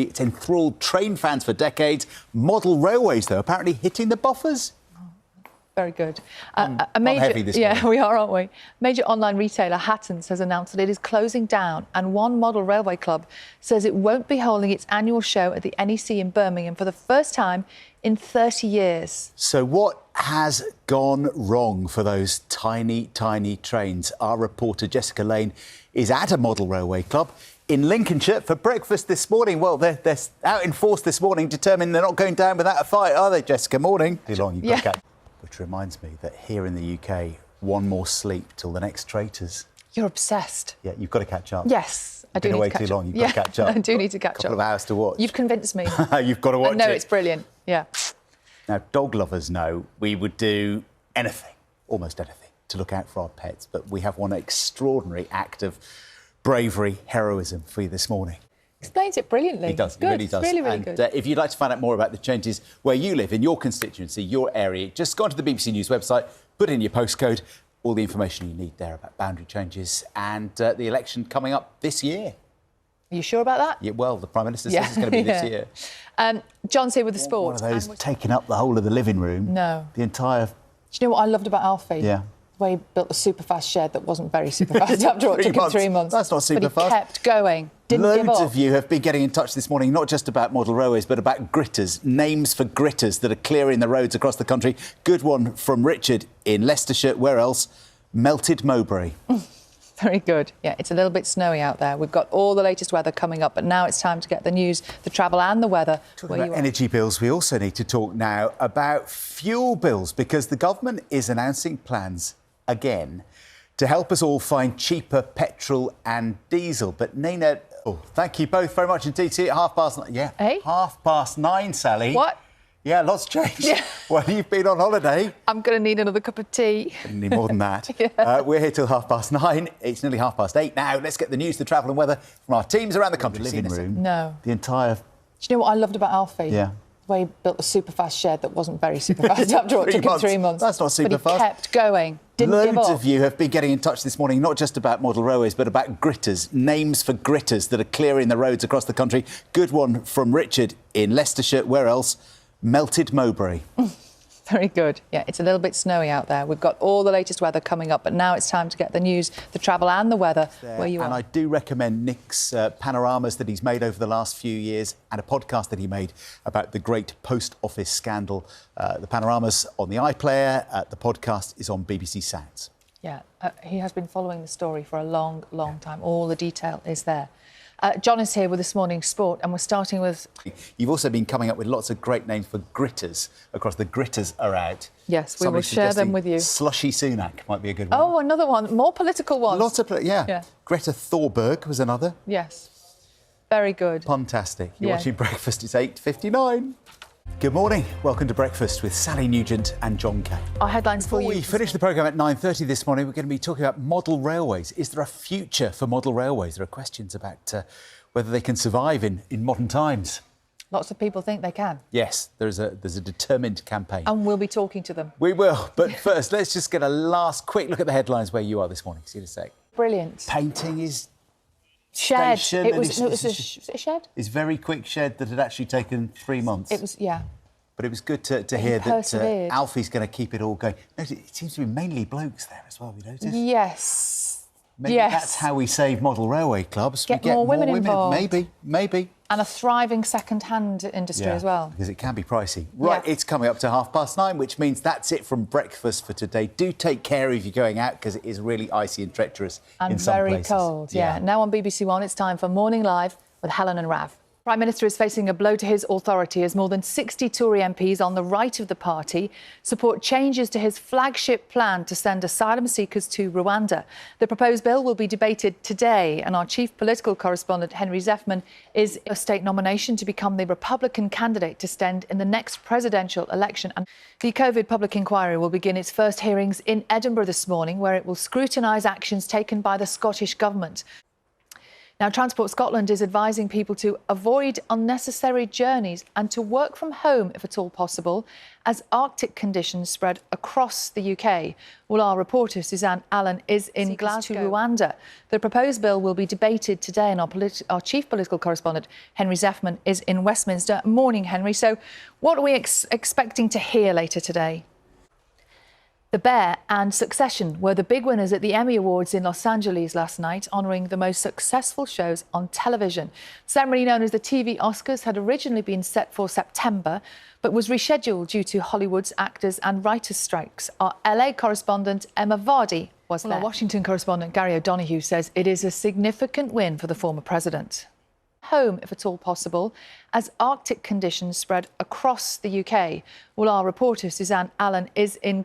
It's enthralled train fans for decades. Model railways, though, apparently hitting the buffers. Very good. A major, heavy this morning. Yeah, we are, aren't we? Major online retailer Hatton's has announced that it is closing down, and one model railway club says it won't be holding its annual show at the NEC in Birmingham for the first time in 30 years. So what has gone wrong for those tiny, tiny trains? Our reporter Jessica Lane is at a model railway club in Lincolnshire for breakfast this morning. Well, they're out in force this morning, determined they're not going down without a fight, are they, Jessica? Morning. Too long, you've got to catch. Which reminds me that here in the UK, one more sleep till the next traitors. You're obsessed. Yeah, you've got to catch up. Yes, I do Been need away to catch too up. long, you've got to catch up. I do need to catch up. A couple of hours to watch. You've convinced me. You've got to watch it. No, it's brilliant, yeah. Now, dog lovers know we would do anything, almost anything, to look out for our pets, but we have one extraordinary act of bravery, heroism for you this morning. Explains it brilliantly. He does, good. He really does. Really, really and, good. If you'd like to find out more about the changes where you live, in your constituency, your area, just go onto the BBC News website, put in your postcode, all the information you need there about boundary changes and the election coming up this year. Are you sure about that? Yeah, well, the Prime Minister says it's going to be this year. John's here with the sport. One of those taking up the whole of the living room. No. The entire... Do you know what I loved about Alfie? Yeah. The way he built a super fast shed that wasn't very super fast after all. It took him 3 months. That's not super fast. fast. But he kept going. Didn't give up. Loads of you have been getting in touch this morning, not just about model railways, but about gritters, names for gritters that are clearing the roads across the country. Good one from Richard in Leicestershire. Where else? Melted Mowbray. Very good. Yeah, it's a little bit snowy out there. We've got all the latest weather coming up, but now it's time to get the news, the travel and the weather. Talking about energy bills, we also need to talk now about fuel bills, because the government is announcing plans again to help us all find cheaper petrol and diesel. But Nina, thank you both very much indeed. See you at 9:30. Yeah, hey? 9:30, Sally. What? Yeah, lots changed. Yeah. Well, you've been on holiday. I'm going to need another cup of tea. Need more than that. Yeah. We're here till 9:30. It's nearly 8:30 now. Let's get the news, the travel and weather from our teams around the country. Living room. No. The entire... Do you know what I loved about Alfie? Yeah. The way he built a super fast shed that wasn't very super fast after all. It took him 3 months. That's not super fast. fast. But he kept going. Didn't give up. Loads of you have been getting in touch this morning, not just about model railways, but about gritters, names for gritters that are clearing the roads across the country. Good one from Richard in Leicestershire. Where else? Melted Mowbray. Very good. Yeah, it's a little bit snowy out there. We've got all the latest weather coming up, but now it's time to get the news, the travel and the weather where you are. And I do recommend Nick's panoramas that he's made over the last few years and a podcast that he made about the great post office scandal. The panoramas on the iPlayer, the podcast is on BBC Sounds. Yeah, he has been following the story for a long, long time. All the detail is there. John is here with this morning's sport, and we're starting with... You've also been coming up with lots of great names for gritters across the gritters are out. Yes, we will share them with you. Slushy Sunak might be a good one. Oh, another one. More political ones. Lots of... Yeah. Greta Thunberg was another. Yes. Very good. Fantastic. You're watching Breakfast. It's 8:59. Good morning. Welcome to Breakfast with Sally Nugent and John Kay. Our headlines for you. Before we finish the programme at 9:30 this morning, we're going to be talking about model railways. Is there a future for model railways? There are questions about whether they can survive in modern times. Lots of people think they can. Yes, there's a determined campaign. And we'll be talking to them. We will. But first, let's just get a last quick look at the headlines where you are this morning. See you in a sec. Brilliant. Painting is... Shed. Station, it was a shed? It's very quick shed that had actually taken 3 months. It was, yeah. But it was good to hear that Alfie's going to keep it all going. It seems to be mainly blokes there as well, we noticed. Yes. Maybe that's how we save model railway clubs. Get more women involved. Maybe. And a thriving second-hand industry as well. Because it can be pricey. Right, it's coming up to 9:30, which means that's it from Breakfast for today. Do take care if you're going out, because it is really icy and treacherous in some places. And very cold, yeah. Now on BBC One, it's time for Morning Live with Helen and Rav. Prime Minister is facing a blow to his authority as more than 60 Tory MPs on the right of the party support changes to his flagship plan to send asylum seekers to Rwanda. The proposed bill will be debated today, and our chief political correspondent, Henry Zeffman, is a state nomination to become the Republican candidate to stand in the next presidential election. And the COVID public inquiry will begin its first hearings in Edinburgh this morning, where it will scrutinise actions taken by the Scottish Government. Now, Transport Scotland is advising people to avoid unnecessary journeys and to work from home if at all possible, as Arctic conditions spread across the UK. Well, our reporter Suzanne Allen is in Glasgow to Rwanda. The proposed bill will be debated today, and our chief political correspondent, Henry Zeffman, is in Westminster. Morning, Henry. So what are we expecting to hear later today? The Bear and Succession were the big winners at the Emmy Awards in Los Angeles last night, honouring the most successful shows on television. The ceremony, known as the TV Oscars, had originally been set for September, but was rescheduled due to Hollywood's actors and writers' strikes. Our LA correspondent Emma Vardy was there. Our Washington correspondent Gary O'Donoghue says it is a significant win for the former president. Home, if at all possible, as Arctic conditions spread across the UK. Well, our reporter Suzanne Allen is in